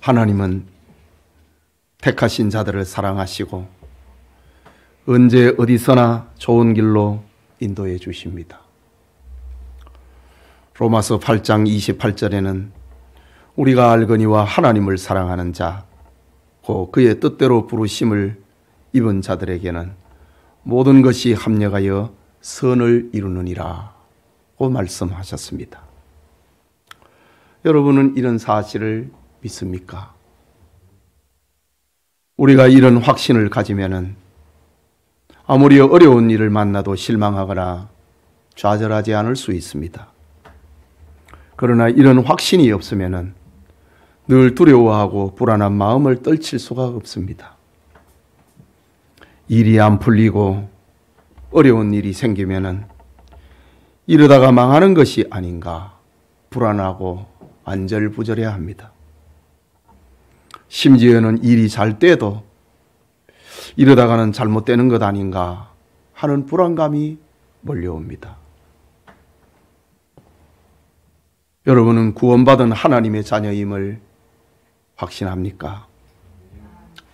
하나님은 택하신 자들을 사랑하시고 언제 어디서나 좋은 길로 인도해 주십니다. 로마서 8장 28절에는 우리가 알거니와 하나님을 사랑하는 자, 곧 그의 뜻대로 부르심을 입은 자들에게는 모든 것이 합력하여 선을 이루느니라고 말씀하셨습니다. 여러분은 이런 사실을 믿습니까? 우리가 이런 확신을 가지면은 아무리 어려운 일을 만나도 실망하거나 좌절하지 않을 수 있습니다. 그러나 이런 확신이 없으면은 늘 두려워하고 불안한 마음을 떨칠 수가 없습니다. 일이 안 풀리고 어려운 일이 생기면은 이러다가 망하는 것이 아닌가 불안하고 안절부절해야 합니다. 심지어는 일이 잘 돼도 이러다가는 잘못되는 것 아닌가 하는 불안감이 몰려옵니다. 여러분은 구원받은 하나님의 자녀임을 확신합니까?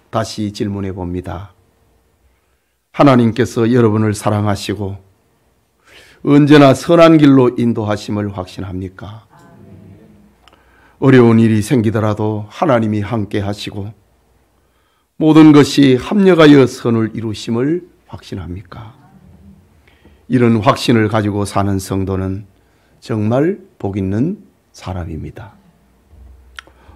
다시 질문해 봅니다. 하나님께서 여러분을 사랑하시고 언제나 선한 길로 인도하심을 확신합니까? 어려운 일이 생기더라도 하나님이 함께 하시고 모든 것이 합력하여 선을 이루심을 확신합니까? 이런 확신을 가지고 사는 성도는 정말 복 있는 사람입니다.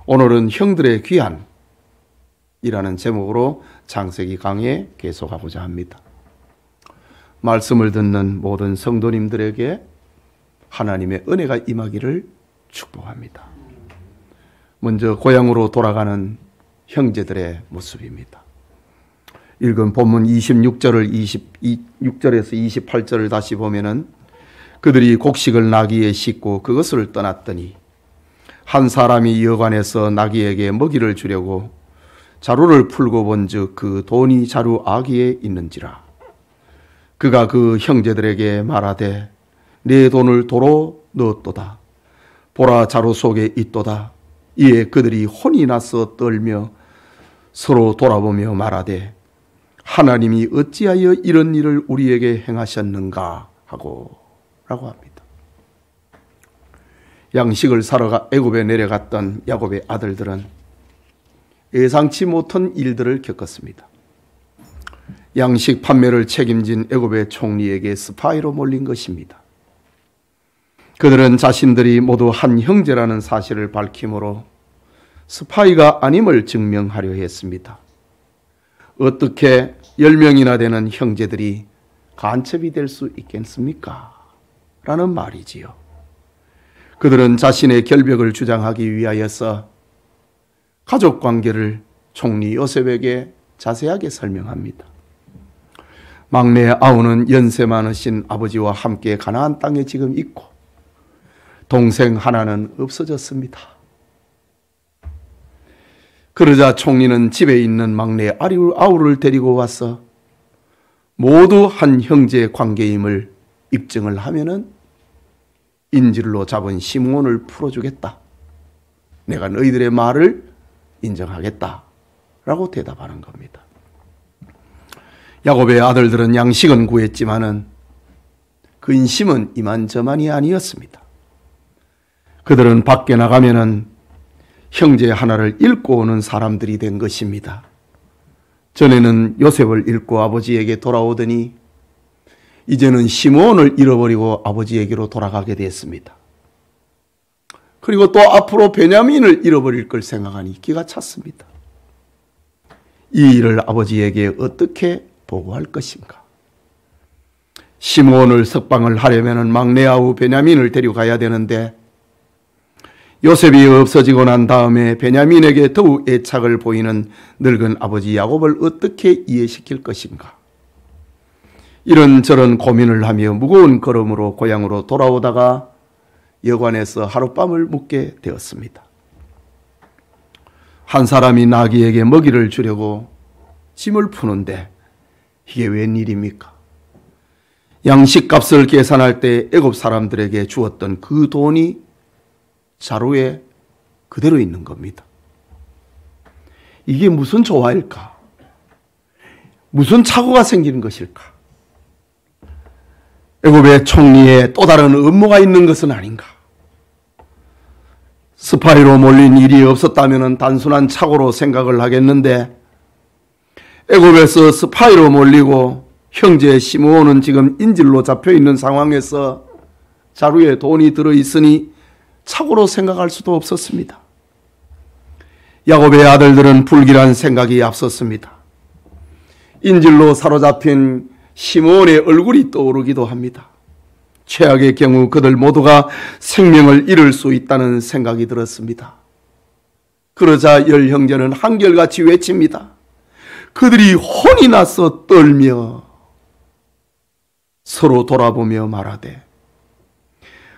오늘은 형들의 귀한이라는 제목으로 창세기 강해 계속하고자 합니다. 말씀을 듣는 모든 성도님들에게 하나님의 은혜가 임하기를 축복합니다. 먼저 고향으로 돌아가는 형제들의 모습입니다. 읽은 본문 26절에서 28절을 다시 보면은 그들이 곡식을 나귀에 싣고 그것을 떠났더니 한 사람이 여관에서 나귀에게 먹이를 주려고 자루를 풀고 본즉 그 돈이 자루 아귀에 있는지라. 그가 그 형제들에게 말하되 내 돈을 도로 넣었도다. 보라 자루 속에 있도다. 이에 그들이 혼이 나서 떨며 서로 돌아보며 말하되 하나님이 어찌하여 이런 일을 우리에게 행하셨는가 하고 라고 합니다. 양식을 사러 애굽에 내려갔던 야곱의 아들들은 예상치 못한 일들을 겪었습니다. 양식 판매를 책임진 애굽의 총리에게 스파이로 몰린 것입니다. 그들은 자신들이 모두 한 형제라는 사실을 밝힘으로 스파이가 아님을 증명하려 했습니다. 어떻게 10명이나 되는 형제들이 간첩이 될 수 있겠습니까? 라는 말이지요. 그들은 자신의 결벽을 주장하기 위하여서 가족 관계를 총리 요셉에게 자세하게 설명합니다. 막내 아우는 연세 많으신 아버지와 함께 가나안 땅에 지금 있고 동생 하나는 없어졌습니다. 그러자 총리는 집에 있는 막내 아우를 데리고 와서 모두 한 형제의 관계임을 입증을 하면은 인질로 잡은 시므온을 풀어주겠다. 내가 너희들의 말을 인정하겠다. 라고 대답하는 겁니다. 야곱의 아들들은 양식은 구했지만은 근심은 이만저만이 아니었습니다. 그들은 밖에 나가면은 형제 하나를 잃고 오는 사람들이 된 것입니다. 전에는 요셉을 잃고 아버지에게 돌아오더니 이제는 시므온을 잃어버리고 아버지에게로 돌아가게 됐습니다. 그리고 또 앞으로 베냐민을 잃어버릴 걸 생각하니 기가 찼습니다. 이 일을 아버지에게 어떻게 보고할 것인가? 시므온을 석방을 하려면 막내 아우 베냐민을 데려가야 되는데 요셉이 없어지고 난 다음에 베냐민에게 더욱 애착을 보이는 늙은 아버지 야곱을 어떻게 이해시킬 것인가? 이런저런 고민을 하며 무거운 걸음으로 고향으로 돌아오다가 여관에서 하룻밤을 묵게 되었습니다. 한 사람이 나귀에게 먹이를 주려고 짐을 푸는데 이게 웬일입니까? 양식값을 계산할 때 애굽 사람들에게 주었던 그 돈이 자루에 그대로 있는 겁니다. 이게 무슨 조화일까? 무슨 착오가 생기는 것일까? 애굽의 총리에 또 다른 음모가 있는 것은 아닌가? 스파이로 몰린 일이 없었다면 단순한 착오로 생각을 하겠는데 애굽에서 스파이로 몰리고 형제 시므온은 지금 인질로 잡혀있는 상황에서 자루에 돈이 들어있으니 착오로 생각할 수도 없었습니다. 야곱의 아들들은 불길한 생각이 앞섰습니다. 인질로 사로잡힌 시므온의 얼굴이 떠오르기도 합니다. 최악의 경우 그들 모두가 생명을 잃을 수 있다는 생각이 들었습니다. 그러자 열 형제는 한결같이 외칩니다. 그들이 혼이 나서 떨며 서로 돌아보며 말하되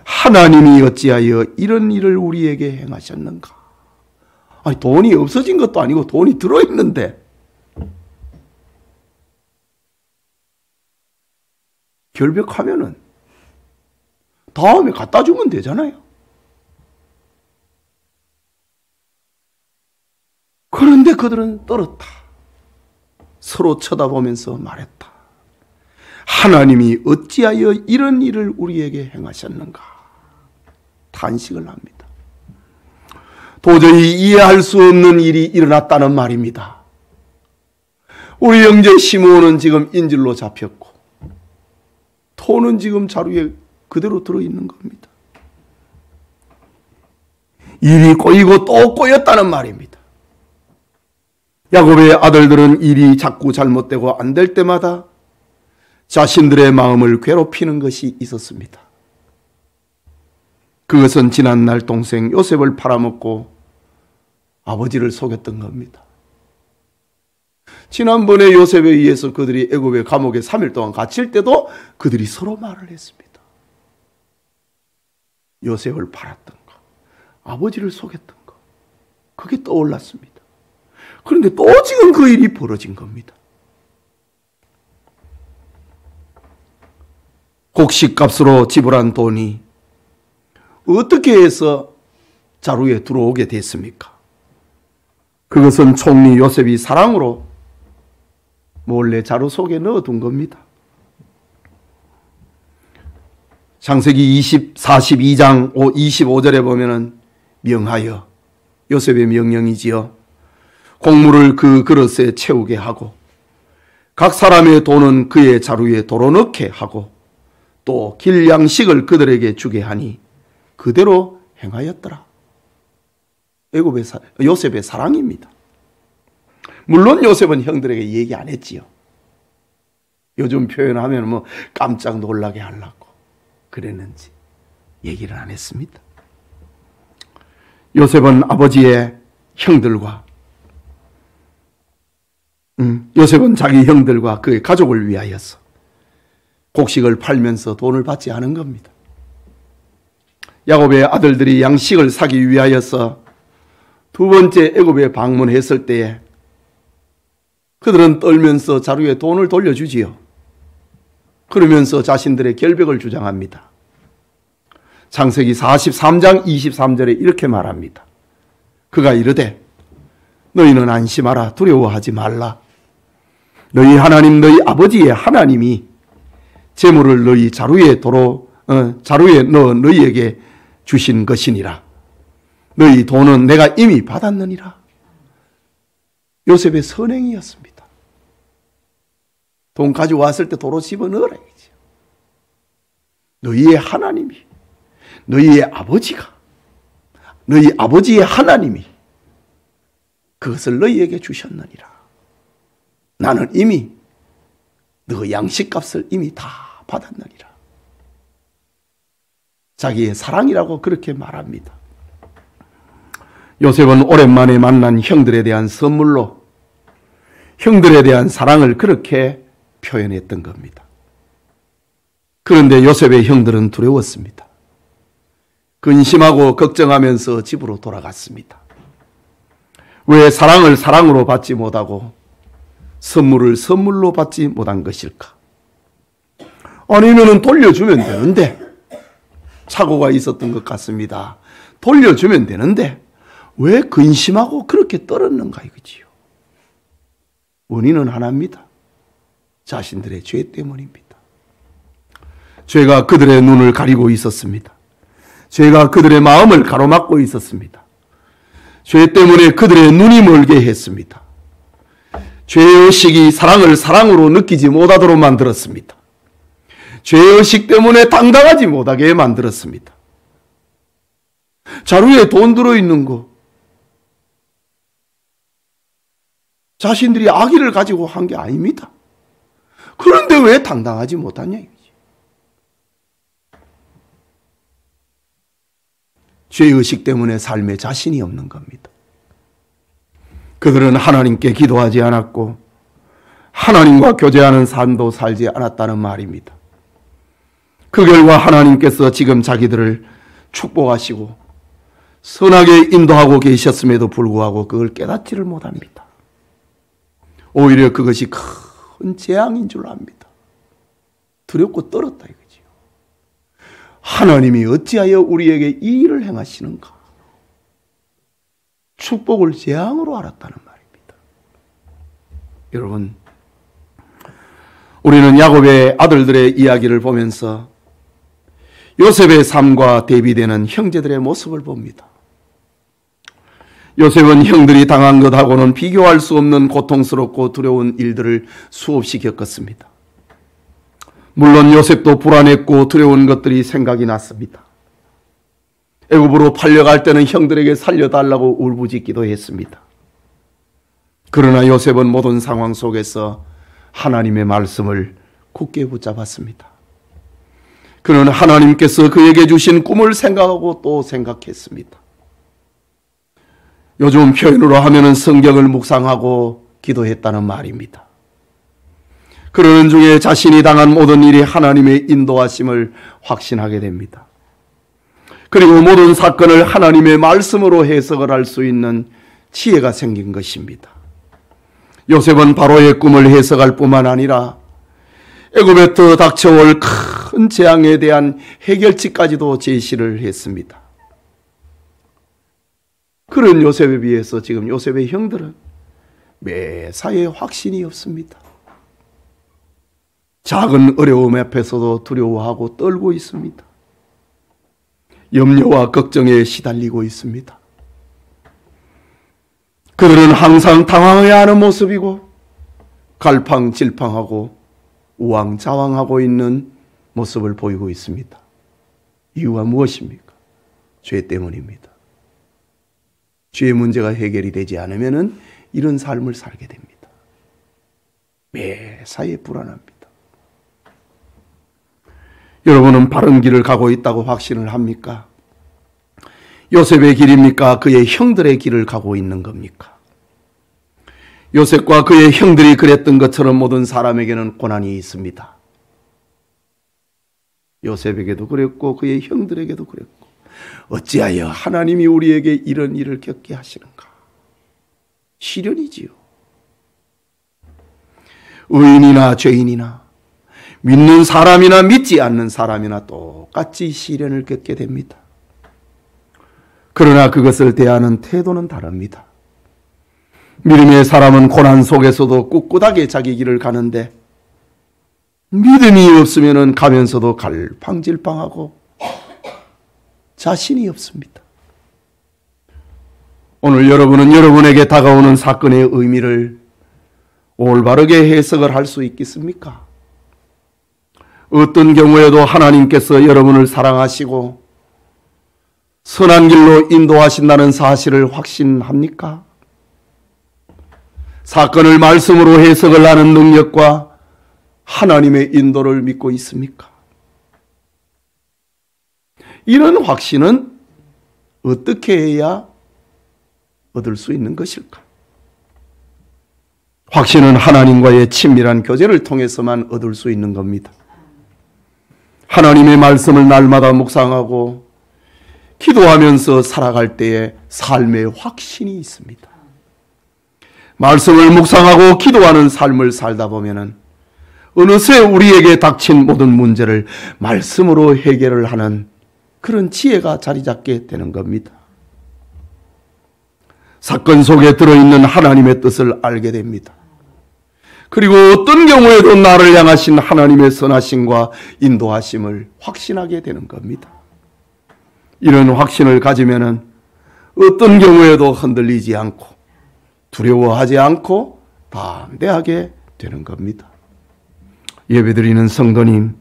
하나님이 어찌하여 이런 일을 우리에게 행하셨는가? 아니, 돈이 없어진 것도 아니고 돈이 들어있는데 결백하면은 다음에 갖다 주면 되잖아요. 그런데 그들은 떨었다. 서로 쳐다보면서 말했다. 하나님이 어찌하여 이런 일을 우리에게 행하셨는가? 탄식을 합니다. 도저히 이해할 수 없는 일이 일어났다는 말입니다. 우리 형제 시므온은 지금 인질로 잡혔고 돈은 지금 자루에 그대로 들어있는 겁니다. 일이 꼬이고 또 꼬였다는 말입니다. 야곱의 아들들은 일이 자꾸 잘못되고 안 될 때마다 자신들의 마음을 괴롭히는 것이 있었습니다. 그것은 지난날 동생 요셉을 팔아먹고 아버지를 속였던 겁니다. 지난번에 요셉에 의해서 그들이 애굽의 감옥에 3일 동안 갇힐 때도 그들이 서로 말을 했습니다. 요셉을 팔았던 거, 아버지를 속였던 거, 그게 떠올랐습니다. 그런데 또 지금 그 일이 벌어진 겁니다. 곡식값으로 지불한 돈이 어떻게 해서 자루에 들어오게 됐습니까? 그것은 총리 요셉이 사랑으로 몰래 자루 속에 넣어둔 겁니다. 창세기 42장 25절에 보면은 명하여, 요셉의 명령이지요. 곡물을 그 그릇에 채우게 하고 각 사람의 돈은 그의 자루에 도로넣게 하고 또 길 양식을 그들에게 주게 하니 그대로 행하였더라. 요셉의 사랑입니다. 물론 요셉은 형들에게 얘기 안 했지요. 요즘 표현하면 뭐 깜짝 놀라게 하려고 그랬는지 얘기를 안 했습니다. 요셉은 아버지의 형들과 요셉은 자기 형들과 그의 가족을 위하여서 곡식을 팔면서 돈을 받지 않은 겁니다. 야곱의 아들들이 양식을 사기 위하여서 두 번째 애굽에 방문했을 때에 그들은 떨면서 자루에 돈을 돌려주지요. 그러면서 자신들의 결백을 주장합니다. 창세기 43장 23절에 이렇게 말합니다. 그가 이르되 너희는 안심하라, 두려워하지 말라. 너희 하나님 너희 아버지의 하나님이 재물을 너희 자루에 넣어 너희에게 주신 것이니라. 너희 돈은 내가 이미 받았느니라. 요셉의 선행이었습니다. 돈 가져왔을 때 도로 집어넣으라 이거죠. 너희의 하나님이, 너희의 아버지가, 너희 아버지의 하나님이 그것을 너희에게 주셨느니라. 나는 이미 너 양식값을 이미 다 받았느니라. 자기의 사랑이라고 그렇게 말합니다. 요셉은 오랜만에 만난 형들에 대한 선물로 형들에 대한 사랑을 그렇게 표현했던 겁니다. 그런데 요셉의 형들은 두려웠습니다. 근심하고 걱정하면서 집으로 돌아갔습니다. 왜 사랑을 사랑으로 받지 못하고 선물을 선물로 받지 못한 것일까? 아니면 돌려주면 되는데, 착오가 있었던 것 같습니다. 돌려주면 되는데 왜 근심하고 그렇게 떨었는가 이거지요. 원인은 하나입니다. 자신들의 죄 때문입니다. 죄가 그들의 눈을 가리고 있었습니다. 죄가 그들의 마음을 가로막고 있었습니다. 죄 때문에 그들의 눈이 멀게 했습니다. 죄의식이 사랑을 사랑으로 느끼지 못하도록 만들었습니다. 죄의식 때문에 당당하지 못하게 만들었습니다. 자루에 돈 들어있는 거 자신들이 악의를 가지고 한 게 아닙니다. 그런데 왜 당당하지 못하냐 이거지. 죄의식 때문에 삶에 자신이 없는 겁니다. 그들은 하나님께 기도하지 않았고 하나님과 교제하는 삶도 살지 않았다는 말입니다. 그 결과 하나님께서 지금 자기들을 축복하시고 선하게 인도하고 계셨음에도 불구하고 그걸 깨닫지를 못합니다. 오히려 그것이 큰 재앙인 줄 압니다. 두렵고 떨었다 이거지요. 하나님이 어찌하여 우리에게 이 일을 행하시는가? 축복을 재앙으로 알았다는 말입니다. 여러분, 우리는 야곱의 아들들의 이야기를 보면서 요셉의 삶과 대비되는 형제들의 모습을 봅니다. 요셉은 형들이 당한 것하고는 비교할 수 없는 고통스럽고 두려운 일들을 수없이 겪었습니다. 물론 요셉도 불안했고 두려운 것들이 생각이 났습니다. 애굽으로 팔려갈 때는 형들에게 살려달라고 울부짖기도 했습니다. 그러나 요셉은 모든 상황 속에서 하나님의 말씀을 굳게 붙잡았습니다. 그는 하나님께서 그에게 주신 꿈을 생각하고 또 생각했습니다. 요즘 표현으로 하면은 성경을 묵상하고 기도했다는 말입니다. 그러는 중에 자신이 당한 모든 일이 하나님의 인도하심을 확신하게 됩니다. 그리고 모든 사건을 하나님의 말씀으로 해석을 할 수 있는 지혜가 생긴 것입니다. 요셉은 바로의 꿈을 해석할 뿐만 아니라 애굽에서 닥쳐올 큰 재앙에 대한 해결책까지도 제시를 했습니다. 그런 요셉에 비해서 지금 요셉의 형들은 매사에 확신이 없습니다. 작은 어려움 앞에서도 두려워하고 떨고 있습니다. 염려와 걱정에 시달리고 있습니다. 그들은 항상 당황해야 하는 모습이고 갈팡질팡하고 우왕좌왕하고 있는 모습을 보이고 있습니다. 이유가 무엇입니까? 죄 때문입니다. 죄의 문제가 해결이 되지 않으면 이런 삶을 살게 됩니다. 매사에 불안합니다. 여러분은 바른 길을 가고 있다고 확신을 합니까? 요셉의 길입니까? 그의 형들의 길을 가고 있는 겁니까? 요셉과 그의 형들이 그랬던 것처럼 모든 사람에게는 고난이 있습니다. 요셉에게도 그랬고 그의 형들에게도 그랬고 어찌하여 하나님이 우리에게 이런 일을 겪게 하시는가? 시련이지요. 의인이나 죄인이나 믿는 사람이나 믿지 않는 사람이나 똑같이 시련을 겪게 됩니다. 그러나 그것을 대하는 태도는 다릅니다. 믿음의 사람은 고난 속에서도 꿋꿋하게 자기 길을 가는데 믿음이 없으면 가면서도 갈팡질팡하고 자신이 없습니다. 오늘 여러분은 여러분에게 다가오는 사건의 의미를 올바르게 해석을 할 수 있겠습니까? 어떤 경우에도 하나님께서 여러분을 사랑하시고 선한 길로 인도하신다는 사실을 확신합니까? 사건을 말씀으로 해석을 하는 능력과 하나님의 인도를 믿고 있습니까? 이런 확신은 어떻게 해야 얻을 수 있는 것일까? 확신은 하나님과의 친밀한 교제를 통해서만 얻을 수 있는 겁니다. 하나님의 말씀을 날마다 묵상하고 기도하면서 살아갈 때에 삶의 확신이 있습니다. 말씀을 묵상하고 기도하는 삶을 살다 보면은 어느새 우리에게 닥친 모든 문제를 말씀으로 해결을 하는 그런 지혜가 자리 잡게 되는 겁니다. 사건 속에 들어있는 하나님의 뜻을 알게 됩니다. 그리고 어떤 경우에도 나를 향하신 하나님의 선하심과 인도하심을 확신하게 되는 겁니다. 이런 확신을 가지면은 어떤 경우에도 흔들리지 않고 두려워하지 않고 담대하게 되는 겁니다. 예배드리는 성도님,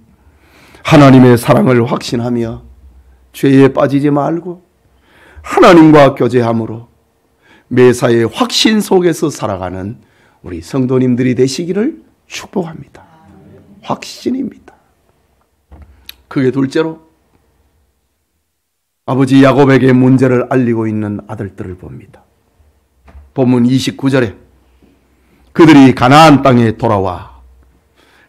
하나님의 사랑을 확신하며 죄에 빠지지 말고 하나님과 교제함으로 매사의 확신 속에서 살아가는 우리 성도님들이 되시기를 축복합니다. 확신입니다. 그게 둘째로 아버지 야곱에게 문제를 알리고 있는 아들들을 봅니다. 본문 29절에 그들이 가나안 땅에 돌아와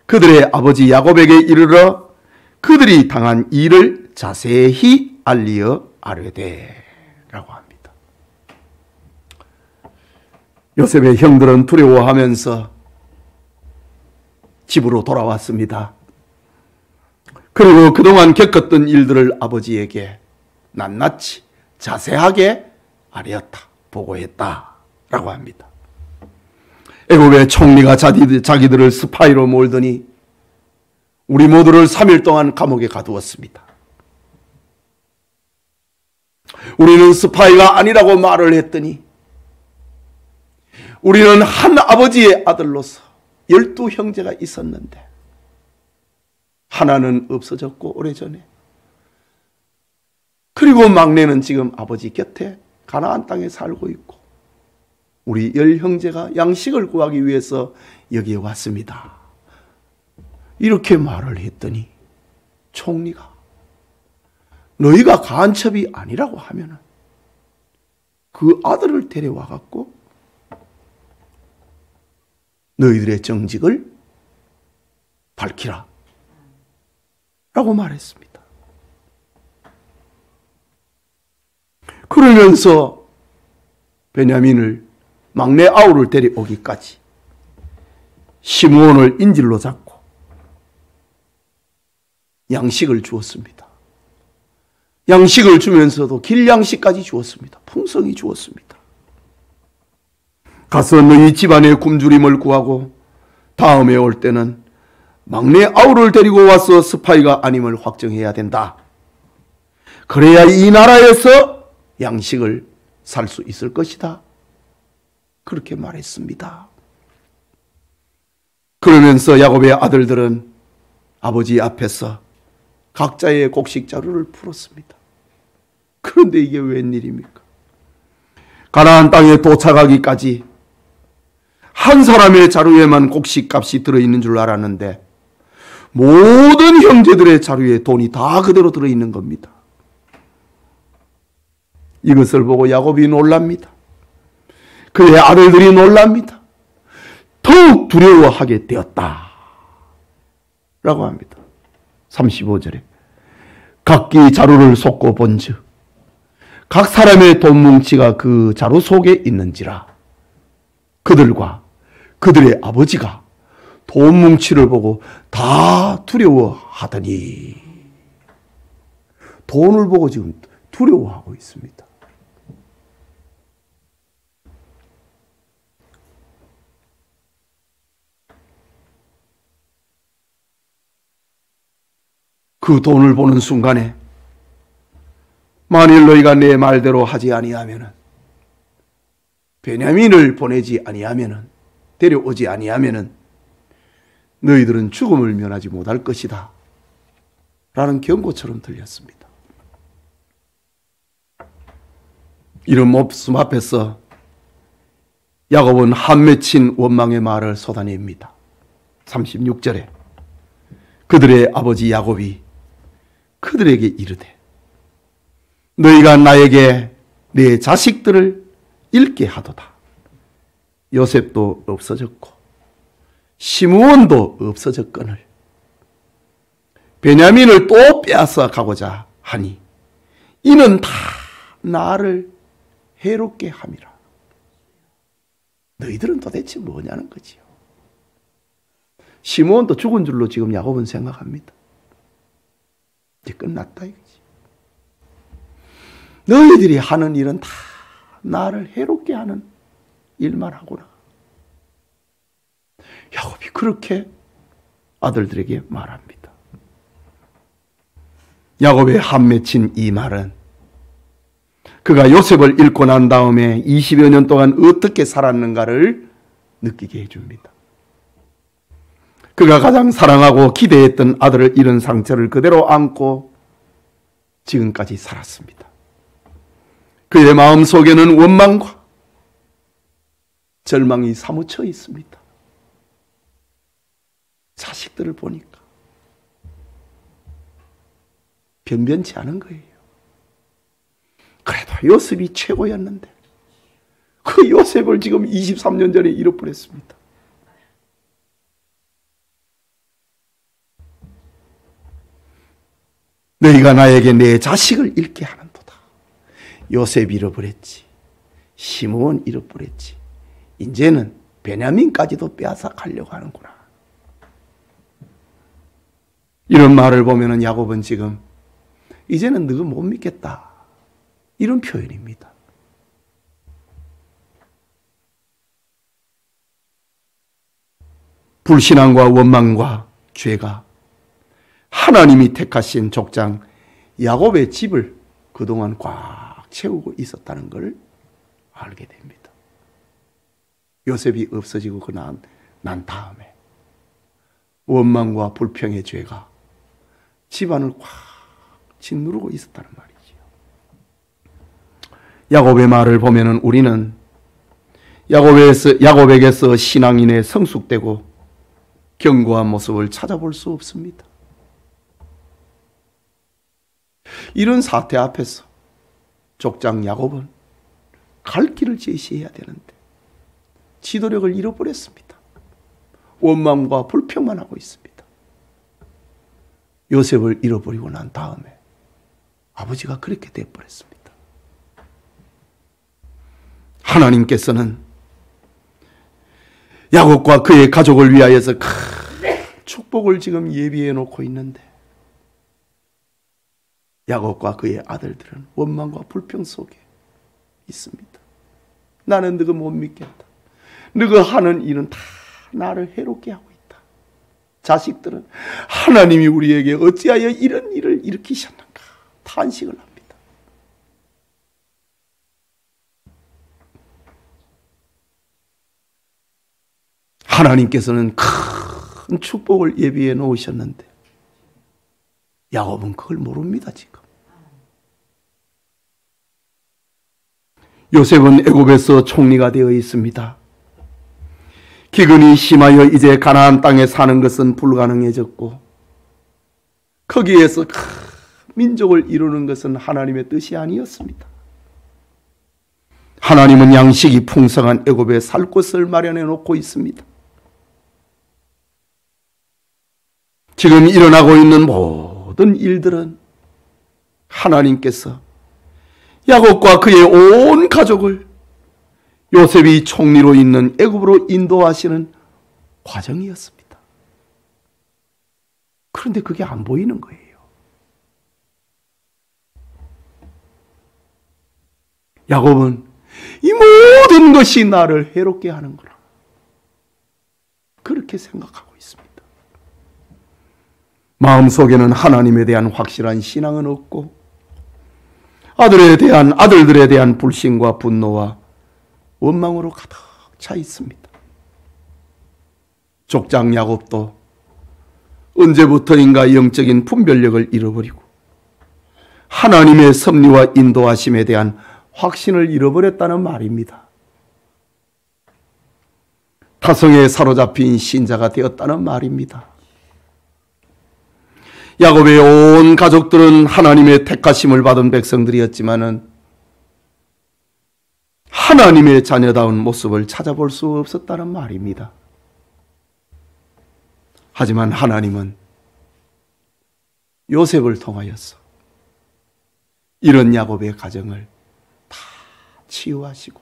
그들의 아버지 야곱에게 이르러 그들이 당한 일을 자세히 알리어 아뢰되 라고 합니다. 요셉의 형들은 두려워하면서 집으로 돌아왔습니다. 그리고 그동안 겪었던 일들을 아버지에게 낱낱이 자세하게 아뢰었다, 보고했다 라고 합니다. 애굽의 총리가 자기들을 스파이로 몰더니 우리 모두를 3일 동안 감옥에 가두었습니다. 우리는 스파이가 아니라고 말을 했더니 우리는 한 아버지의 아들로서 12형제가 있었는데 하나는 없어졌고 오래전에, 그리고 막내는 지금 아버지 곁에 가나안 땅에 살고 있고 우리 10형제가 양식을 구하기 위해서 여기에 왔습니다. 이렇게 말을 했더니 총리가 너희가 간첩이 아니라고 하면은 그 아들을 데려와 갖고 너희들의 정직을 밝히라 라고 말했습니다. 그러면서 베냐민을 막내 아우를 데려오기까지 시므온을 인질로 잡고 양식을 주었습니다. 양식을 주면서도 길양식까지 주었습니다. 풍성히 주었습니다. 가서 너희 집안의 굶주림을 구하고 다음에 올 때는 막내 아우를 데리고 와서 스파이가 아님을 확정해야 된다. 그래야 이 나라에서 양식을 살 수 있을 것이다. 그렇게 말했습니다. 그러면서 야곱의 아들들은 아버지 앞에서 각자의 곡식 자루를 풀었습니다. 그런데 이게 웬일입니까? 가나안 땅에 도착하기까지 한 사람의 자루에만 곡식값이 들어있는 줄 알았는데 모든 형제들의 자루에 돈이 다 그대로 들어있는 겁니다. 이것을 보고 야곱이 놀랍니다. 그의 아들들이 놀랍니다. 더욱 두려워하게 되었다 라고 합니다. 35절에 각기 자루를 쏟고 본즉 각 사람의 돈 뭉치가 그 자루 속에 있는지라 그들과 그들의 아버지가 돈 뭉치를 보고 다 두려워하더니, 돈을 보고 지금 두려워하고 있습니다. 그 돈을 보는 순간에 만일 너희가 내 말대로 하지 아니하면은, 베냐민을 보내지 아니하면은, 데려오지 아니하면은 너희들은 죽음을 면하지 못할 것이다 라는 경고처럼 들렸습니다. 이런 모습 앞에서 야곱은 한 맺힌 원망의 말을 쏟아냅니다. 36절에 그들의 아버지 야곱이 그들에게 이르되 너희가 나에게 내 자식들을 잃게 하도다. 요셉도 없어졌고 시므온도 없어졌거늘 베냐민을 또 빼앗아 가고자 하니 이는 다 나를 해롭게 함이라. 너희들은 도대체 뭐냐는 거지요. 시므온도 죽은 줄로 지금 야곱은 생각합니다. 이제 끝났다 이거지. 너희들이 하는 일은 다 나를 해롭게 하는 일만 하구나. 야곱이 그렇게 아들들에게 말합니다. 야곱의 한 맺힌 이 말은 그가 요셉을 잃고 난 다음에 20여 년 동안 어떻게 살았는가를 느끼게 해줍니다. 그가 가장 사랑하고 기대했던 아들을 잃은 상처를 그대로 안고 지금까지 살았습니다. 그의 마음속에는 원망과 절망이 사무쳐 있습니다. 자식들을 보니까 변변치 않은 거예요. 그래도 요셉이 최고였는데 그 요셉을 지금 23년 전에 잃어버렸습니다. 너희가 나에게 내 자식을 잃게 하는도다. 요셉 잃어버렸지. 시므온 잃어버렸지. 이제는 베냐민까지도 빼앗아 가려고 하는구나. 이런 말을 보면은 야곱은 지금 이제는 너가 못 믿겠다. 이런 표현입니다. 불신앙과 원망과 죄가 하나님이 택하신 족장 야곱의 집을 그동안 꽉 채우고 있었다는 걸 알게 됩니다. 요셉이 없어지고 난 다음에 원망과 불평의 죄가 집안을 꽉 짓누르고 있었다는 말이지요. 야곱의 말을 보면은 우리는 야곱에게서 신앙인의 성숙되고 견고한 모습을 찾아볼 수 없습니다. 이런 사태 앞에서 족장 야곱은 갈 길을 제시해야 되는데 지도력을 잃어버렸습니다. 원망과 불평만 하고 있습니다. 요셉을 잃어버리고 난 다음에 아버지가 그렇게 되어버렸습니다. 하나님께서는 야곱과 그의 가족을 위하여서 큰 축복을 지금 예비해 놓고 있는데 야곱과 그의 아들들은 원망과 불평 속에 있습니다. 나는 너가 못 믿겠다. 너가 하는 일은 다 나를 해롭게 하고 있다. 자식들은 하나님이 우리에게 어찌하여 이런 일을 일으키셨는가 탄식을 합니다. 하나님께서는 큰 축복을 예비해 놓으셨는데 야곱은 그걸 모릅니다. 지금 요셉은 애굽에서 총리가 되어 있습니다. 기근이 심하여 이제 가나안 땅에 사는 것은 불가능해졌고 거기에서 큰 민족을 이루는 것은 하나님의 뜻이 아니었습니다. 하나님은 양식이 풍성한 애굽에 살 곳을 마련해 놓고 있습니다. 지금 일어나고 있는 모든 일들은 하나님께서 야곱과 그의 온 가족을 요셉이 총리로 있는 애굽으로 인도하시는 과정이었습니다. 그런데 그게 안 보이는 거예요. 야곱은 이 모든 것이 나를 해롭게 하는구나. 그렇게 생각하고 있습니다. 마음속에는 하나님에 대한 확실한 신앙은 없고 아들들에 대한 불신과 분노와 원망으로 가득 차 있습니다. 족장 야곱도 언제부터인가 영적인 분별력을 잃어버리고 하나님의 섭리와 인도하심에 대한 확신을 잃어버렸다는 말입니다. 타성에 사로잡힌 신자가 되었다는 말입니다. 야곱의 온 가족들은 하나님의 택하심을 받은 백성들이었지만은 하나님의 자녀다운 모습을 찾아볼 수 없었다는 말입니다. 하지만 하나님은 요셉을 통하여서 이런 야곱의 가정을 다 치유하시고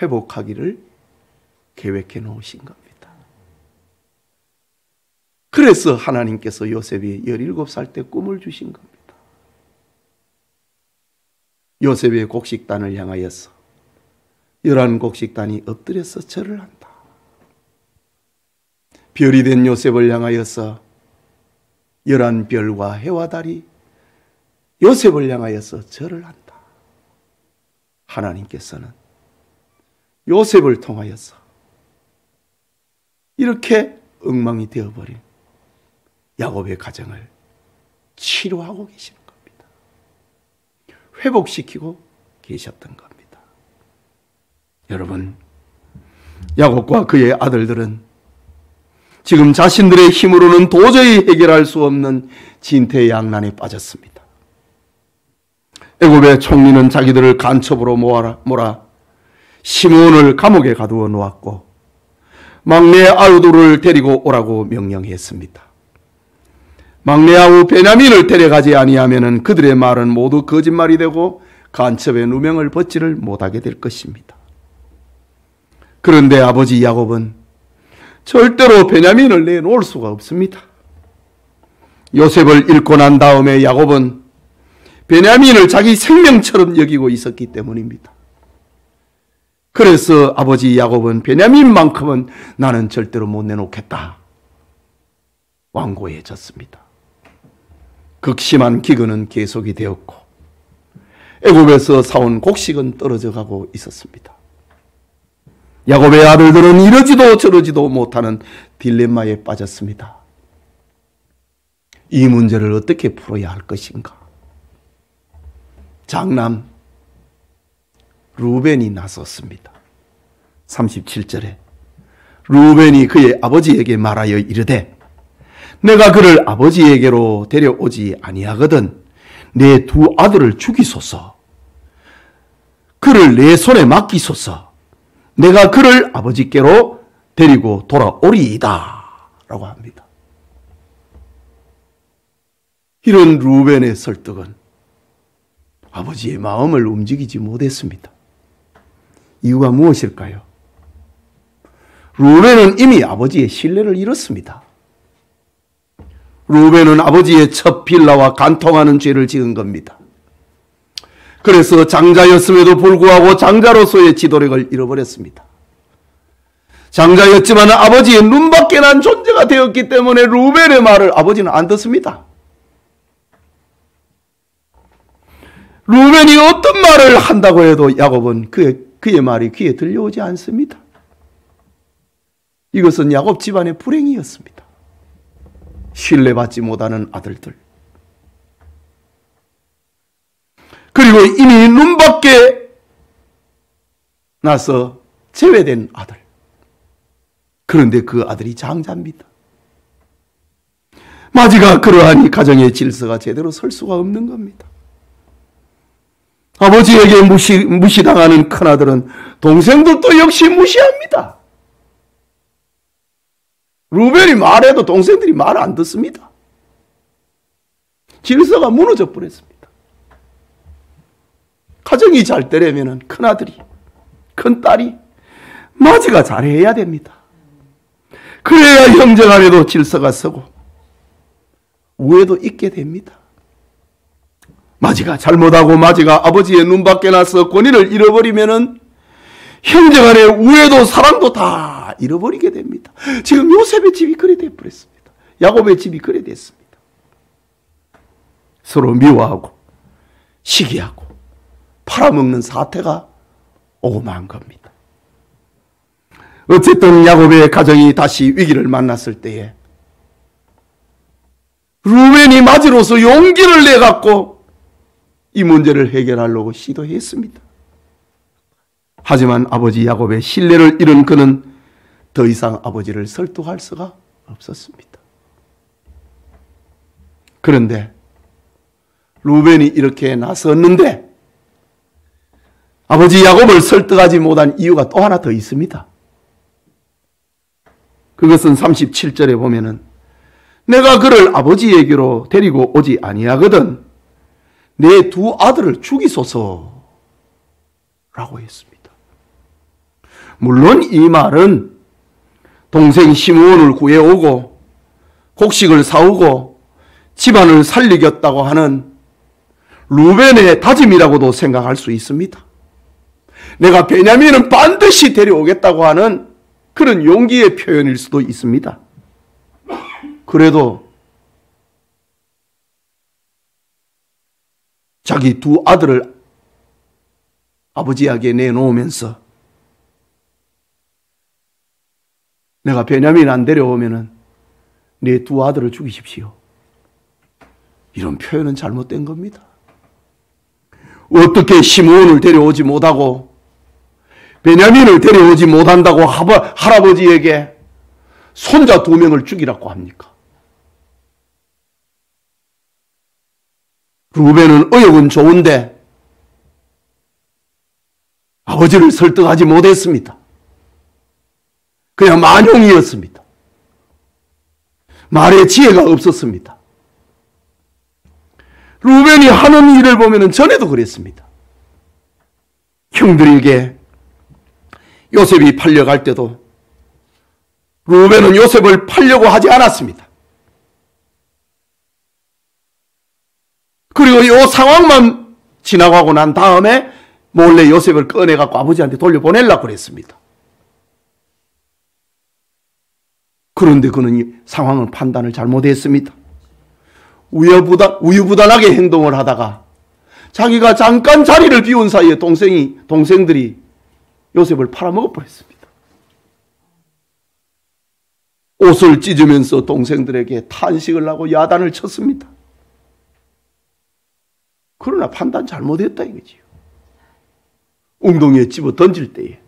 회복하기를 계획해 놓으신 겁니다. 그래서 하나님께서 요셉이 17살 때 꿈을 주신 겁니다. 요셉의 곡식단을 향하여서 11곡식단이 엎드려서 절을 한다. 별이 된 요셉을 향하여서 11별과 해와 달이 요셉을 향하여서 절을 한다. 하나님께서는 요셉을 통하여서 이렇게 엉망이 되어버린 야곱의 가정을 치료하고 계시는 겁니다. 회복시키고 계셨던 겁니다. 여러분, 야곱과 그의 아들들은 지금 자신들의 힘으로는 도저히 해결할 수 없는 진퇴양난에 빠졌습니다. 애굽의 총리는 자기들을 간첩으로 몰아 시므온을 감옥에 가두어 놓았고 막내 아우들을 데리고 오라고 명령했습니다. 막내 아우 베냐민을 데려가지 아니하면 그들의 말은 모두 거짓말이 되고 간첩의 누명을 벗지를 못하게 될 것입니다. 그런데 아버지 야곱은 절대로 베냐민을 내놓을 수가 없습니다. 요셉을 잃고 난 다음에 야곱은 베냐민을 자기 생명처럼 여기고 있었기 때문입니다. 그래서 아버지 야곱은 베냐민만큼은 나는 절대로 못 내놓겠다 완고해졌습니다. 극심한 기근은 계속이 되었고 애굽에서 사온 곡식은 떨어져 가고 있었습니다. 야곱의 아들들은 이러지도 저러지도 못하는 딜레마에 빠졌습니다. 이 문제를 어떻게 풀어야 할 것인가? 장남 루벤이 나섰습니다. 37절에 루벤이 그의 아버지에게 말하여 이르되 내가 그를 아버지에게로 데려오지 아니하거든 내 두 아들을 죽이소서. 그를 내 손에 맡기소서. 내가 그를 아버지께로 데리고 돌아오리이다 라고 합니다. 이런 루벤의 설득은 아버지의 마음을 움직이지 못했습니다. 이유가 무엇일까요? 루벤은 이미 아버지의 신뢰를 잃었습니다. 루벤은 아버지의 첫 빌라와 간통하는 죄를 지은 겁니다. 그래서 장자였음에도 불구하고 장자로서의 지도력을 잃어버렸습니다. 장자였지만 아버지의 눈밖에 난 존재가 되었기 때문에 루벤의 말을 아버지는 안 듣습니다. 루벤이 어떤 말을 한다고 해도 야곱은 그의 말이 귀에 들려오지 않습니다. 이것은 야곱 집안의 불행이었습니다. 신뢰받지 못하는 아들들. 그리고 이미 눈밖에 나서 제외된 아들. 그런데 그 아들이 장자입니다. 마지가 그러하니 가정의 질서가 제대로 설 수가 없는 겁니다. 아버지에게 무시당하는 큰아들은 동생들도 역시 무시합니다. 루벤이 말해도 동생들이 말을 안 듣습니다. 질서가 무너져 버렸습니다. 가정이 잘 되려면 큰아들이, 큰딸이 마지가 잘해야 됩니다. 그래야 형제 간에도 질서가 서고 우애도 있게 됩니다. 마지가 잘못하고 마지가 아버지의 눈밖에 나서 권위를 잃어버리면 형제 간의 우애도 사랑도 다 잃어버리게 됩니다. 지금 요셉의 집이 그래 돼버렸습니다. 야곱의 집이 그래 됐습니다. 서로 미워하고 시기하고 팔아먹는 사태가 오고 만 겁니다. 어쨌든 야곱의 가정이 다시 위기를 만났을 때에 루벤이 마지로서 용기를 내갖고 이 문제를 해결하려고 시도했습니다. 하지만 아버지 야곱의 신뢰를 잃은 그는 더 이상 아버지를 설득할 수가 없었습니다. 그런데 루벤이 이렇게 나섰는데 아버지 야곱을 설득하지 못한 이유가 또 하나 더 있습니다. 그것은 37절에 보면은 내가 그를 아버지에게로 데리고 오지 아니하거든 내 두 아들을 죽이소서 라고 했습니다. 물론 이 말은 동생 시므온을 구해오고 곡식을 사오고 집안을 살리겠다고 하는 루벤의 다짐이라고도 생각할 수 있습니다. 내가 베냐민은 반드시 데려오겠다고 하는 그런 용기의 표현일 수도 있습니다. 그래도 자기 두 아들을 아버지에게 내놓으면서 내가 베냐민 안 데려오면은 내 두 아들을 죽이십시오. 이런 표현은 잘못된 겁니다. 어떻게 시므온을 데려오지 못하고 베냐민을 데려오지 못한다고 할아버지에게 손자 2명을 죽이라고 합니까? 루벤은 의욕은 좋은데 아버지를 설득하지 못했습니다. 그냥 만용이었습니다. 말에 지혜가 없었습니다. 루벤이 하는 일을 보면 전에도 그랬습니다. 형들에게 요셉이 팔려갈 때도 루벤은 요셉을 팔려고 하지 않았습니다. 그리고 이 상황만 지나가고 난 다음에 몰래 요셉을 꺼내갖고 아버지한테 돌려보내려고 그랬습니다. 그런데 그는 이 상황을 판단을 잘못했습니다. 우유부단하게 행동을 하다가 자기가 잠깐 자리를 비운 사이에 동생들이 요셉을 팔아먹어버렸습니다. 옷을 찢으면서 동생들에게 탄식을 하고 야단을 쳤습니다. 그러나 판단 잘못했다 이거지요. 웅덩이에 집어 던질 때에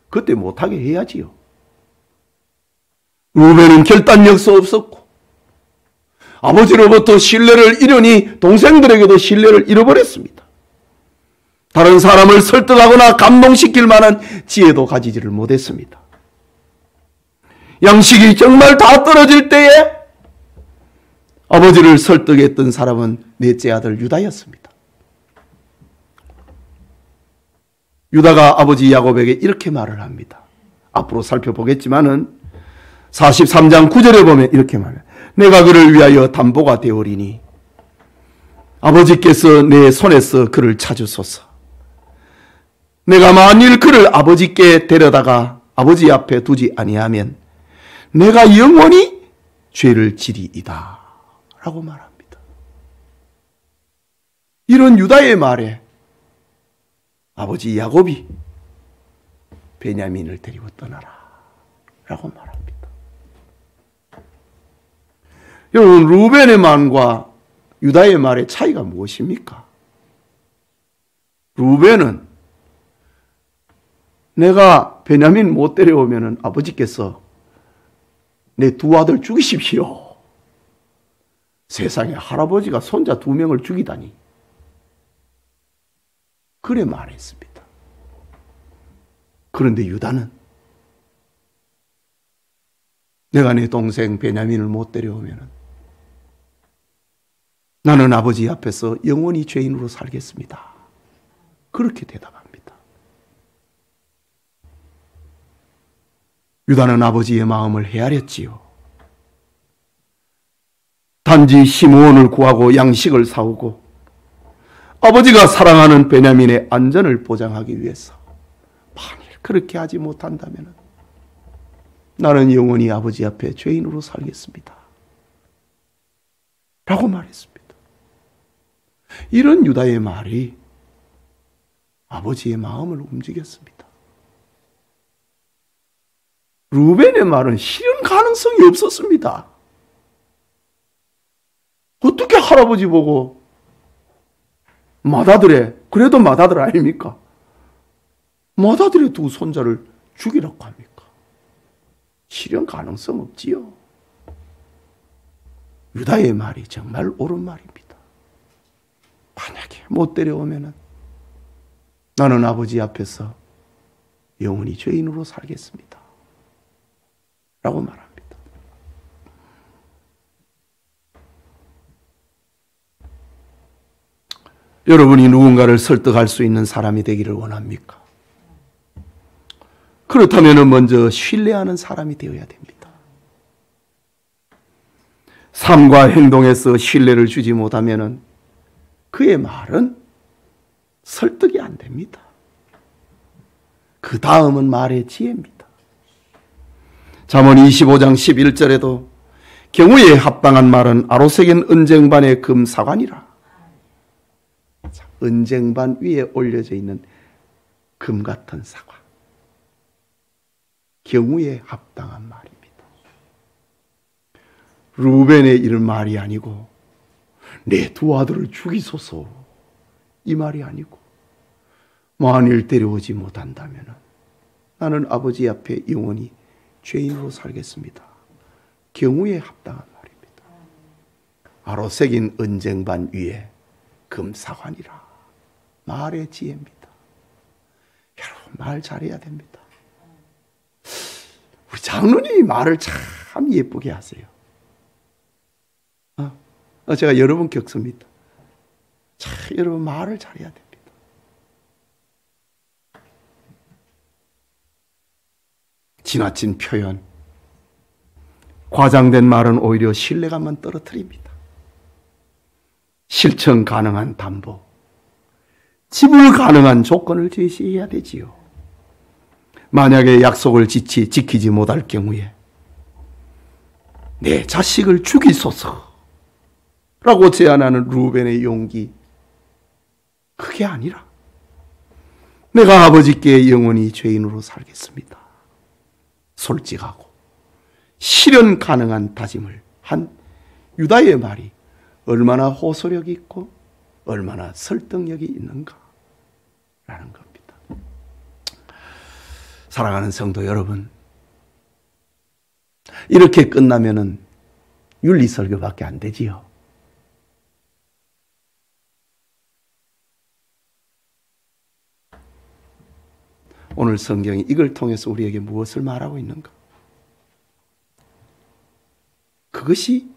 그때 못하게 해야지요. 루벤은 결단력도 없었고 아버지로부터 신뢰를 잃으니 동생들에게도 신뢰를 잃어버렸습니다. 다른 사람을 설득하거나 감동시킬 만한 지혜도 가지지를 못했습니다. 양식이 정말 다 떨어질 때에 아버지를 설득했던 사람은 넷째 아들 유다였습니다. 유다가 아버지 야곱에게 이렇게 말을 합니다. 앞으로 살펴보겠지만은 43장 9절에 보면 이렇게 말해요. 내가 그를 위하여 담보가 되오리니 아버지께서 내 손에서 그를 찾으소서. 내가 만일 그를 아버지께 데려다가 아버지 앞에 두지 아니하면 내가 영원히 죄를 지리이다 라고 말합니다. 이런 유다의 말에 아버지 야곱이 베냐민을 데리고 떠나라 라고 말합니다. 여러분, 루벤의 말과 유다의 말의 차이가 무엇입니까? 루벤은 내가 베냐민 못 데려오면 아버지께서 내 두 아들 죽이십시오. 세상에 할아버지가 손자 2명을 죽이다니. 그래 말했습니다. 그런데 유다는 내가 내 동생 베냐민을 못 데려오면 나는 아버지 앞에서 영원히 죄인으로 살겠습니다. 그렇게 대답합니다. 유다는 아버지의 마음을 헤아렸지요. 단지 시므온을 구하고 양식을 사오고 아버지가 사랑하는 베냐민의 안전을 보장하기 위해서 만일 그렇게 하지 못한다면 나는 영원히 아버지 앞에 죄인으로 살겠습니다. 라고 말했습니다. 이런 유다의 말이 아버지의 마음을 움직였습니다. 루벤의 말은 실현 가능성이 없었습니다. 어떻게 할아버지 보고 맏아들의, 그래도 맏아들 아닙니까? 맏아들의 두 손자를 죽이라고 합니까? 실현 가능성 없지요. 유다의 말이 정말 옳은 말입니다. 만약에 못 데려오면 나는 아버지 앞에서 영원히 죄인으로 살겠습니다. 라고 말합니다. 여러분이 누군가를 설득할 수 있는 사람이 되기를 원합니까? 그렇다면 먼저 신뢰하는 사람이 되어야 됩니다. 삶과 행동에서 신뢰를 주지 못하면 그의 말은 설득이 안 됩니다. 그 다음은 말의 지혜입니다. 잠언 25장 11절에도 경우에 합당한 말은 아로새긴 은쟁반의 금사관이라. 은쟁반 위에 올려져 있는 금 같은 사과. 경우에 합당한 말입니다. 루벤의 이런 말이 아니고 내 두 아들을 죽이소서 이 말이 아니고 만일 데려오지 못한다면 나는 아버지 앞에 영원히 죄인으로 살겠습니다. 경우에 합당한 말입니다. 아로새긴 은쟁반 위에 금사관이라. 말의 지혜입니다. 여러분 말 잘해야 됩니다. 우리 장로님이 말을 참 예쁘게 하세요. 제가 여러 번 겪습니다. 참 여러분 말을 잘해야 됩니다. 지나친 표현, 과장된 말은 오히려 신뢰감만 떨어뜨립니다. 실천 가능한 담보, 지불 가능한 조건을 제시해야 되지요. 만약에 약속을 지키지 못할 경우에 내 자식을 죽이소서 라고 제안하는 루벤의 용기, 그게 아니라 내가 아버지께 영원히 죄인으로 살겠습니다. 솔직하고 실현 가능한 다짐을 한 유다의 말이 얼마나 호소력이 있고 얼마나 설득력이 있는가라는 겁니다. 사랑하는 성도 여러분, 이렇게 끝나면은 윤리설교밖에 안 되지요. 오늘 성경이 이걸 통해서 우리에게 무엇을 말하고 있는가? 그것이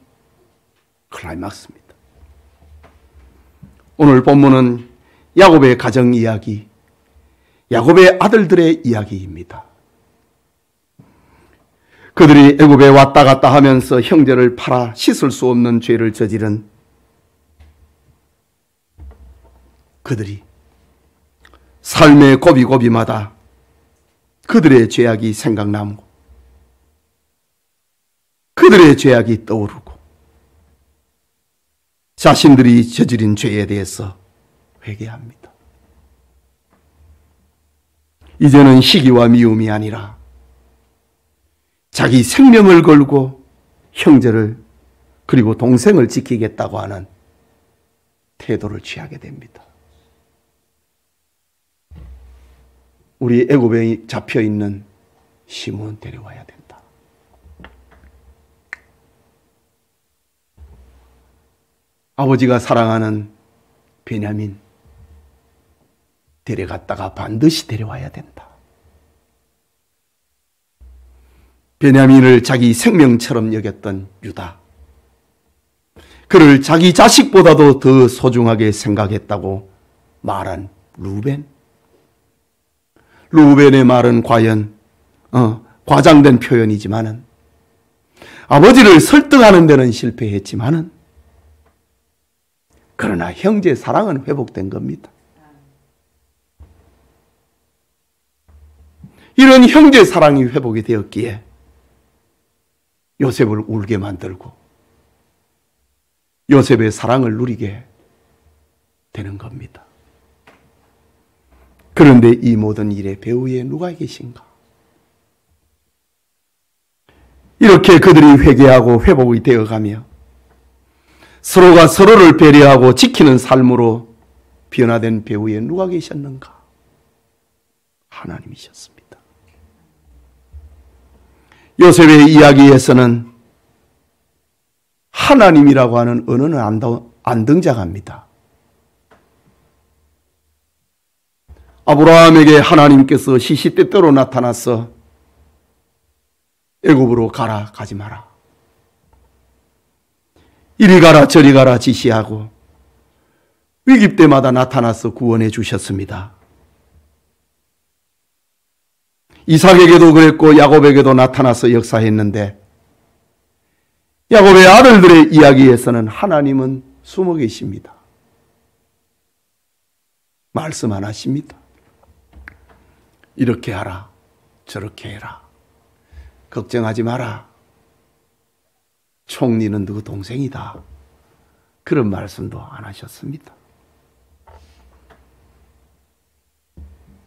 클라이막스입니다. 오늘 본문은 야곱의 가정 이야기, 야곱의 아들들의 이야기입니다. 그들이 애굽에 왔다 갔다 하면서 형제를 팔아 씻을 수 없는 죄를 저지른 그들이 삶의 고비고비마다 그들의 죄악이 생각나고 그들의 죄악이 떠오르고 자신들이 저지른 죄에 대해서 회개합니다. 이제는 시기와 미움이 아니라 자기 생명을 걸고 형제를 그리고 동생을 지키겠다고 하는 태도를 취하게 됩니다. 우리 애굽에 잡혀있는 시므온 데려와야 된다. 아버지가 사랑하는 베냐민 데려갔다가 반드시 데려와야 된다. 베냐민을 자기 생명처럼 여겼던 유다, 그를 자기 자식보다도 더 소중하게 생각했다고 말한 루벤의 말은 과연 과장된 표현이지만은 아버지를 설득하는 데는 실패했지만은 그러나 형제 사랑은 회복된 겁니다. 이런 형제 사랑이 회복이 되었기에 요셉을 울게 만들고 요셉의 사랑을 누리게 되는 겁니다. 그런데 이 모든 일의 배후에 누가 계신가? 이렇게 그들이 회개하고 회복이 되어가며 서로가 서로를 배려하고 지키는 삶으로 변화된 배후에 누가 계셨는가? 하나님이셨습니다. 요셉의 이야기에서는 하나님이라고 하는 언어는 안 등장합니다. 아브라함에게 하나님께서 시시때때로 나타나서 애굽으로 가라, 가지 마라, 이리 가라 저리 가라 지시하고 위기 때마다 나타나서 구원해 주셨습니다. 이삭에게도 그랬고 야곱에게도 나타나서 역사했는데 야곱의 아들들의 이야기에서는 하나님은 숨어 계십니다. 말씀 안 하십니다. 이렇게 하라, 저렇게 해라, 걱정하지 마라, 총리는 누구 동생이다. 그런 말씀도 안 하셨습니다.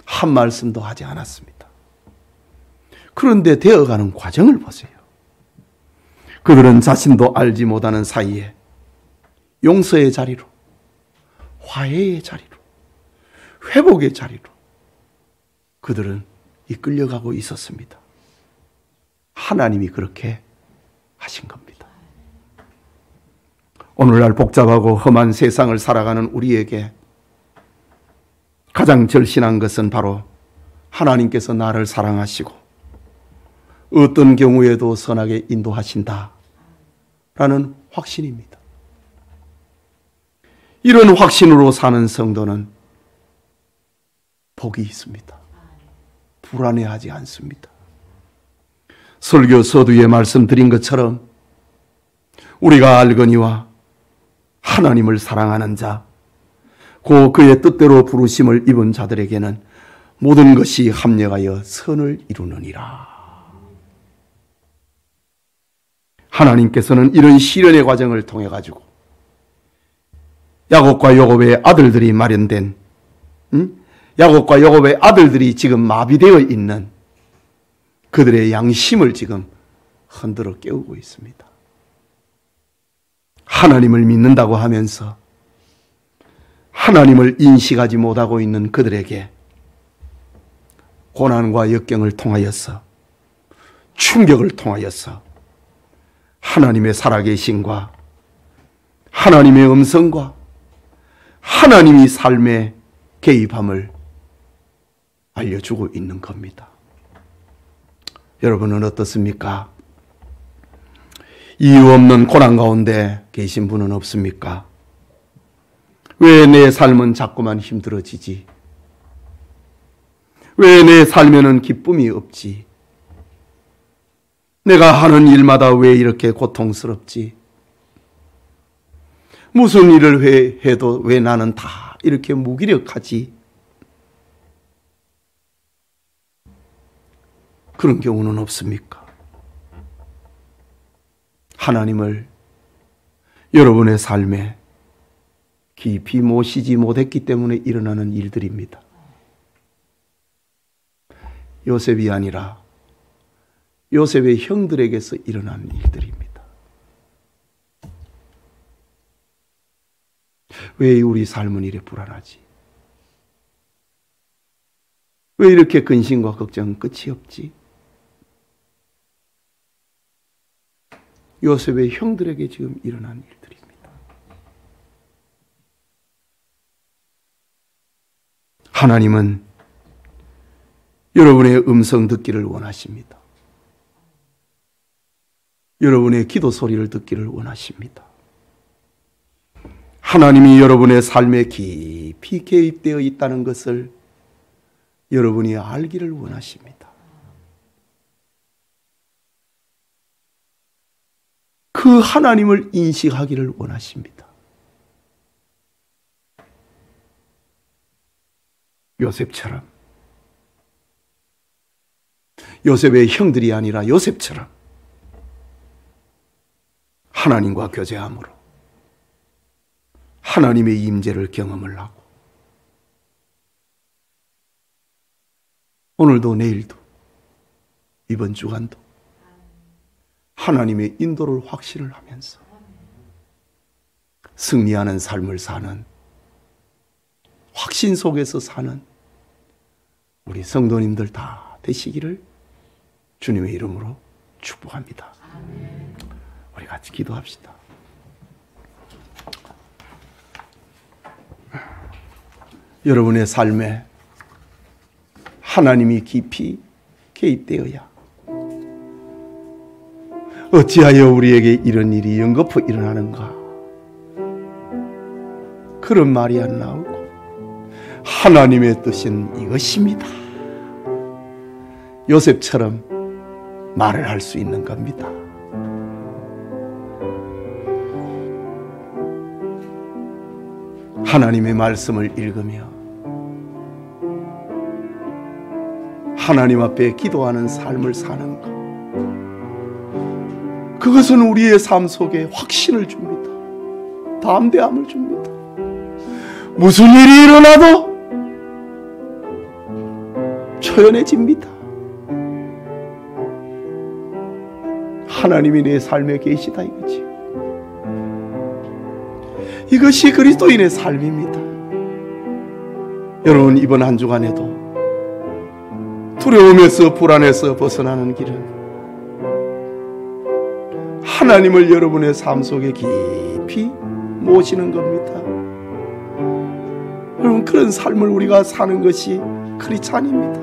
한 말씀도 하지 않았습니다. 그런데 되어가는 과정을 보세요. 그들은 자신도 알지 못하는 사이에 용서의 자리로, 화해의 자리로, 회복의 자리로 그들은 이끌려가고 있었습니다. 하나님이 그렇게 하신 겁니다. 오늘날 복잡하고 험한 세상을 살아가는 우리에게 가장 절실한 것은 바로 하나님께서 나를 사랑하시고 어떤 경우에도 선하게 인도하신다 라는 확신입니다. 이런 확신으로 사는 성도는 복이 있습니다. 불안해하지 않습니다. 설교 서두에 말씀드린 것처럼 우리가 알거니와 하나님을 사랑하는 자, 고 그의 뜻대로 부르심을 입은 자들에게는 모든 것이 합력하여 선을 이루느니라. 하나님께서는 이런 시련의 과정을 통해 가지고 야곱과 야곱의 아들들이 마련된, 야곱과 야곱의 아들들이 지금 마비되어 있는 그들의 양심을 지금 흔들어 깨우고 있습니다. 하나님을 믿는다고 하면서 하나님을 인식하지 못하고 있는 그들에게 고난과 역경을 통하여서, 충격을 통하여서 하나님의 살아계심과 하나님의 음성과 하나님이 삶에 개입함을 알려주고 있는 겁니다. 여러분은 어떻습니까? 이유 없는 고난 가운데 계신 분은 없습니까? 왜 내 삶은 자꾸만 힘들어지지? 왜 내 삶에는 기쁨이 없지? 내가 하는 일마다 왜 이렇게 고통스럽지? 무슨 일을 해도 왜 나는 다 이렇게 무기력하지? 그런 경우는 없습니까? 하나님을 여러분의 삶에 깊이 모시지 못했기 때문에 일어나는 일들입니다. 요셉이 아니라 요셉의 형들에게서 일어난 일들입니다. 왜 우리 삶은 이래 불안하지? 왜 이렇게 근심과 걱정은 끝이 없지? 요셉의 형들에게 지금 일어난 일들입니다. 하나님은 여러분의 음성 듣기를 원하십니다. 여러분의 기도 소리를 듣기를 원하십니다. 하나님이 여러분의 삶에 깊이 개입되어 있다는 것을 여러분이 알기를 원하십니다. 그 하나님을 인식하기를 원하십니다. 요셉처럼, 요셉의 형들이 아니라 요셉처럼 하나님과 교제함으로 하나님의 임재를 경험을 하고 오늘도 내일도 이번 주간도 하나님의 인도를 확신을 하면서 승리하는 삶을 사는, 확신 속에서 사는 우리 성도님들 다 되시기를 주님의 이름으로 축복합니다. 우리 같이 기도합시다. 여러분의 삶에 하나님이 깊이 개입되어야 어찌하여 우리에게 이런 일이 연거푸 일어나는가? 그런 말이 안 나오고 하나님의 뜻은 이것입니다. 요셉처럼 말을 할 수 있는 겁니다. 하나님의 말씀을 읽으며 하나님 앞에 기도하는 삶을 사는 것, 그것은 우리의 삶 속에 확신을 줍니다. 담대함을 줍니다. 무슨 일이 일어나도 초연해집니다. 하나님이 내 삶에 계시다 이거지. 이것이 그리스도인의 삶입니다. 여러분, 이번 한 주간에도 두려움에서 불안에서 벗어나는 길은 하나님을 여러분의 삶 속에 깊이 모시는 겁니다. 여러분, 그런 삶을 우리가 사는 것이 크리스찬입니다.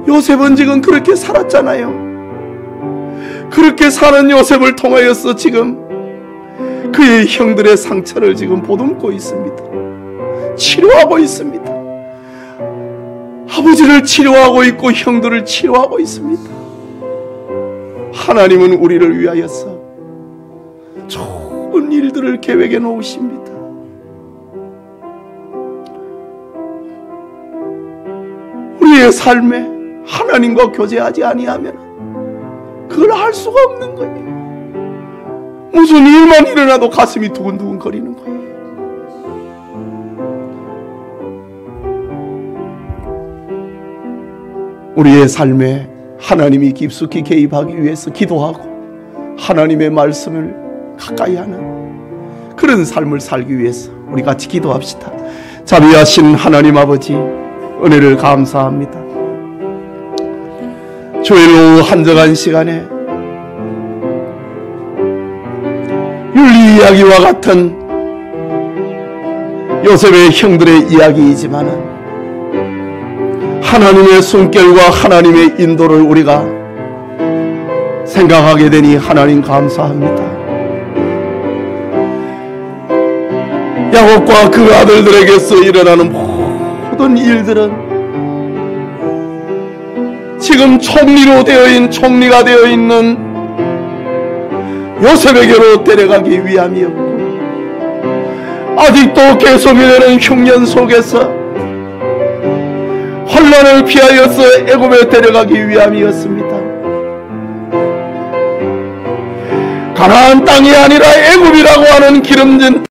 요셉은 지금 그렇게 살았잖아요. 그렇게 사는 요셉을 통하여서 지금 그의 형들의 상처를 지금 보듬고 있습니다. 치료하고 있습니다. 아버지를 치료하고 있고 형들을 치료하고 있습니다. 하나님은 우리를 위하여서 좋은 일들을 계획해 놓으십니다. 우리의 삶에 하나님과 교제하지 아니하면 그걸 할 수가 없는 거예요. 무슨 일만 일어나도 가슴이 두근두근 거리는 거예요. 우리의 삶에 하나님이 깊숙이 개입하기 위해서 기도하고 하나님의 말씀을 가까이 하는 그런 삶을 살기 위해서 우리 같이 기도합시다. 자비하신 하나님 아버지, 은혜를 감사합니다. 주일 오후 한적한 시간에 윤리 이야기와 같은 요셉의 형들의 이야기이지만은 하나님의 숨결과 하나님의 인도를 우리가 생각하게 되니 하나님 감사합니다. 야곱과 그 아들들에게서 일어나는 모든 일들은 지금 총리가 되어 있는 요셉에게로 데려가기 위함이었고, 아직도 계속되는 흉년 속에서 환난을 피하여서 애굽에 데려가기 위함이었습니다. 가나안 땅이 아니라 애굽이라고 하는 기름진